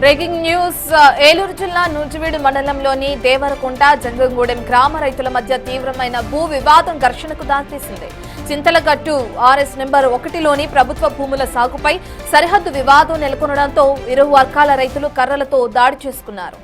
Breaking news Eluru జిల్లా నూజివీడు మండలంలోని దేవరకుంట జంగంగూడెం గ్రామ రైతుల మధ్య తీవ్రమైన భూ వివాదం ఘర్షణకు దారితీసింది. చింతలగట్టు RS నెంబర్ 1లోని ప్రభుత్వ భూముల సాగుపై సరిహద్దు వివాదం నెలకొనడంతో ఇరు వర్గాల రైతులు కర్రలతో దాడి చేసుకున్నారు.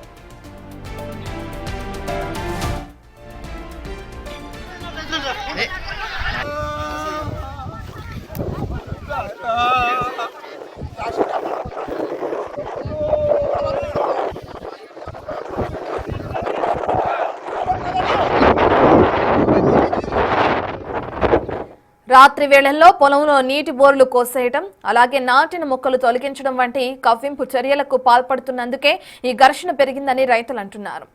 రాత్రి వేళల్లో పొలంలో నీటి బోర్లు కోసేయడం, అలాగే నాటిన మొక్కలు తొలగించడం వంటి కవ్వింపు చర్యలకు పాల్పడుతున్నందుకే ఈ ఘర్షణ పెరిగిందని రైతులు అంటున్నారు.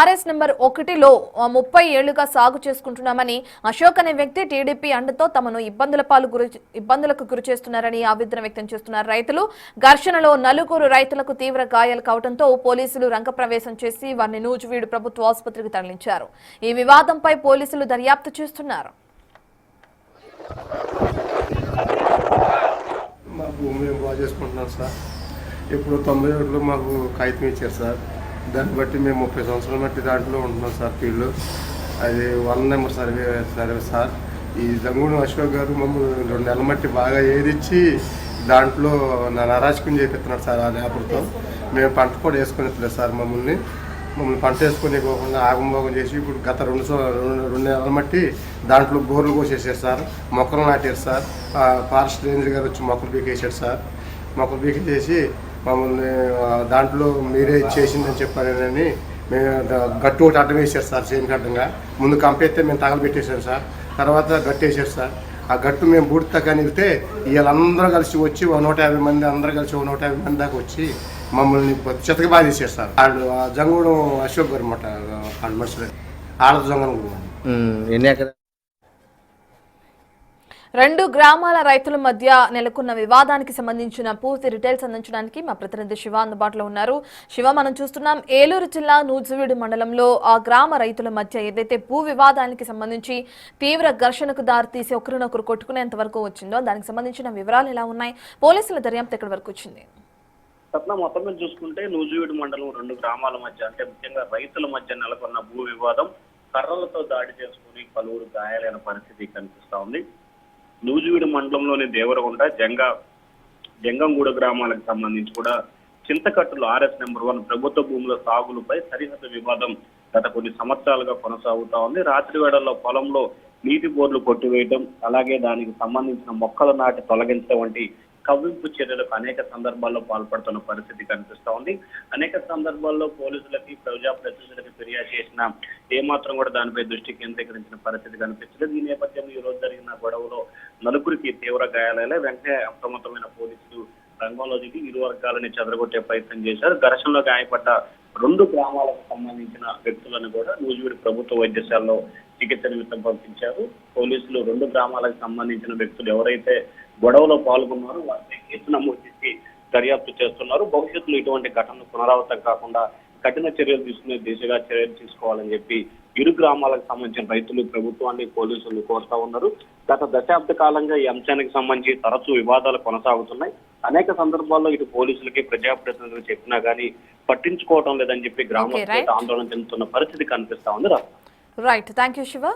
RS నెంబర్ 1లో 30 ఏళ్లుగా సాగు చేసుకుంటున్నామని అశోక్ అనే వ్యక్తి టీడీపీ అండతో తమను ఇబ్బందులకు గురి చేస్తున్నారని ఆవేదన వ్యక్తం చేస్తున్నారు రైతులు. ఘర్షణలో 4 రైతులకు తీవ్ర గాయాలు కావడంతో పోలీసులు రంగప్రవేశం చేసి వారిని నూజివీడు ప్రభుత్వ ఆసుపత్రికి తరలించారు. ఈ వివాదంపై పోలీసులు దర్యాప్తు చేస్తున్నారు. మా భూమి మేము బాగా చేసుకుంటున్నాం సార్. ఇప్పుడు 91లో మాకు కాగితం ఇచ్చారు సార్. దాన్ని బట్టి మేము 30 సంవత్సరాల బట్టి దాంట్లో ఉంటున్నాం సార్. ఫీల్డ్ అది 1 నెంబర్ సర్వే సార్. ఈ జంగూడు అశోక్ గారు మమ్మల్ని 2 నెలల మట్టి బాగా ఏదిచ్చి దాంట్లో నరాజకం చేపిస్తున్నారు సార్. ఆ లేబర్తో మేము పంట కూడా వేసుకుని సార్. మమ్మల్ని పంట వేసుకొని పోకుండా ఆగంభోగం చేసి ఇప్పుడు గత 2 నెలల మట్టి దాంట్లో బోర్లు కోసేసారు సార్. మొక్కలు నాటారు సార్. ఫారెస్ట్ రేంజర్ గారు వచ్చి మొక్కలు పీకేసాడు సార్. మొక్కలు పీకేసి మమ్మల్ని దాంట్లో మీరే చేసిందని చెప్పారని మేము గట్టు ఒకటి అడ్డం వేసారు సార్. చేనికి అడ్డంగా ముందు కంపేస్తే మేము తగలబెట్టేశారు సార్. తర్వాత గట్టు వేసారు సార్. ఆ గట్టు మేము బూడితో కనిగితే వీళ్ళందరూ కలిసి వచ్చి 150 మంది అందరూ కలిసి 150 మంది దాకా వచ్చి మమ్మల్ని చితక బాధేసారు సార్. వాళ్ళు జంగూడు అశోక్ గారు అన్నమాట. వాళ్ళ మనుషులు ఆడదు జంగం. 2 గ్రామాల రైతుల మధ్య నెలకొన్న వివాదానికి సంబంధించిన పూర్తి డీటెయిల్స్ అందించడానికి మా ప్రతినిధి శివ అందుబాటులో ఉన్నారు. శివ, మనం చూస్తున్నాం ఏలూరు జిల్లా నూజివీడు మండలంలో ఆ గ్రామ రైతుల మధ్య ఏదైతే భూ వివాదానికి సంబంధించి తీవ్ర ఘర్షణకు దారితీసి ఒకరినొకరు కొట్టుకునేంత వరకు వచ్చిందో దానికి సంబంధించిన వివరాలు ఎలా ఉన్నాయి? పోలీసుల దర్యాప్తు ఎక్కడి వరకు వచ్చింది? సత్న మొత్తం మీద చూసుకుంటే నూజివీడు మండలం 2 గ్రామాల మధ్య అంటే ముఖ్యంగా రైతుల మధ్య నెలకొన్న భూ వివాదం కర్రలతో దాడి చేసుకుని పలువురు గాయాలైన పరిస్థితి కనిపిస్తా ఉంది. నూజివీడు మండలంలోని దేవరగుంట జంగంగూడ గ్రామాలకు సంబంధించి కూడా చింతకట్టులో RS నెంబర్ 1 ప్రభుత్వ భూముల సాగులపై సరిహద్దు వివాదం గత కొన్ని సంవత్సరాలుగా కొనసాగుతా ఉంది. రాత్రి వేళల్లో పొలంలో నీటి బోర్లు కొట్టివేయడం, అలాగే దానికి సంబంధించిన మొక్కలు నాటి తొలగించడం వంటి కవ్వింపు చర్యలకు అనేక సందర్భాల్లో పాల్పడుతున్న పరిస్థితి కనిపిస్తా ఉంది. అనేక సందర్భాల్లో పోలీసులకి ప్రజాప్రతినిధులకు ఫిర్యాదు చేసిన ఏమాత్రం కూడా దానిపై దృష్టి కేంద్రీకరించిన పరిస్థితి కనిపించలేదు. ఈ నేపథ్యంలో ఈ రోజు జరిగిన గొడవలో 4 తీవ్ర గాయాలైన వెంటనే అప్రమత్తమైన పోలీసులు రంగంలో దిగి ఇరు వర్గాలని చెదరగొట్టే ప్రయత్నం చేశారు. ఘర్షణలో గాయపడ్డ 2 గ్రామాలకు సంబంధించిన వ్యక్తులను కూడా నూజివీడు ప్రభుత్వ వైద్యశాలలో చికిత్స నిమిత్తం పంపించారు. పోలీసులు 2 గ్రామాలకు సంబంధించిన వ్యక్తులు ఎవరైతే గొడవలో పాల్గొన్నారో వారిపై కేసు నమోదు చేసి దర్యాప్తు చేస్తున్నారు. భవిష్యత్తులో ఇటువంటి ఘటనలు పునరావృతం కాకుండా కఠిన చర్యలు తీసుకునే దిశగా చర్యలు తీసుకోవాలని చెప్పి ఇరు గ్రామాలకు సంబంధించిన రైతులు ప్రభుత్వాన్ని పోలీసులు కోరుతా ఉన్నారు. గత దశాబ్ద కాలంగా ఈ అంశానికి సంబంధించి తరచూ వివాదాలు కొనసాగుతున్నాయి. అనేక సందర్భాల్లో ఇటు పోలీసులకి ప్రజాప్రతినిధులు చెప్పినా కానీ పట్టించుకోవడం లేదని చెప్పి గ్రామస్తులు ఆందోళన చెందుతున్న పరిస్థితి కనిపిస్తా ఉంది. Right, thank you Shiva.